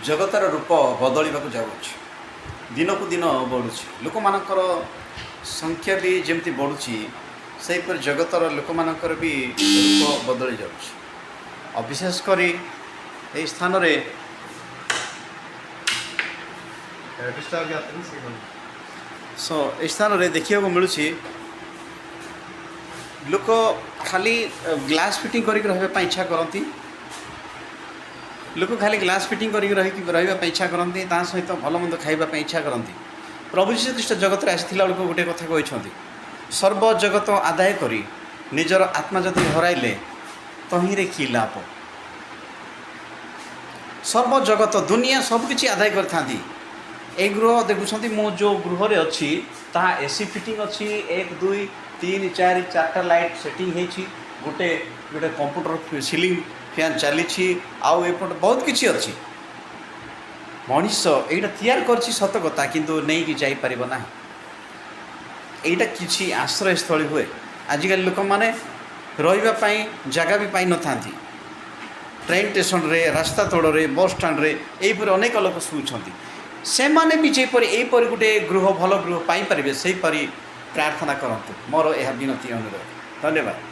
जगतर रूप बदल जाऊँगी दिन को दिन बढ़ुची लोक मानकर संख्या भी जमती बढ़ुची से पर जगतर लोक मानकर भी रूप बदली जाऊँगी और विशेषकर यही स्थान रे स्थान रे देखा मिलूँ लोक खाली ग्लास फिटिंग करके इच्छा करती लोक खाली ग्लास फिटिंग करके इच्छा करती सहित भल मंद खावाई इच्छा करती प्रभु जीशु ख्रीष्ट जगत में आसी बेलू गोटे कथा कहते सर्व जगत आदाय करी निजर आत्मा जदि हराइले तहिरे कि लाभ सर्व जगत दुनिया सबकि आदाय करथांती ए गृह देखुं मु जो गृह रे अच्छी ता एसी फिटिंग अच्छी 1 2 3 4 4टा लाइट सेटिंग होती गोटे गोटे कंप्यूटर सीलिंग फैन चली आउ एपट बहुत किसी अच्छी मनीष यहाँ तैयार कर सत कथा किंतु नहीं कि जापर ना यहाँ किसी आश्रयस्थली हुए आजिकल लोक मैंने रही जगह भी पाई न था ट्रेन स्टेशन रे रास्ता तोड़े बस स्टाण्ड रे यहीपर अनेक लोक शुचंती से माने भी जेपरी यहीपरि गोटे गृह भल गृह पाई पारे से प्रार्थना करंतु मोर यह विनती अनुरोध धन्यवाद।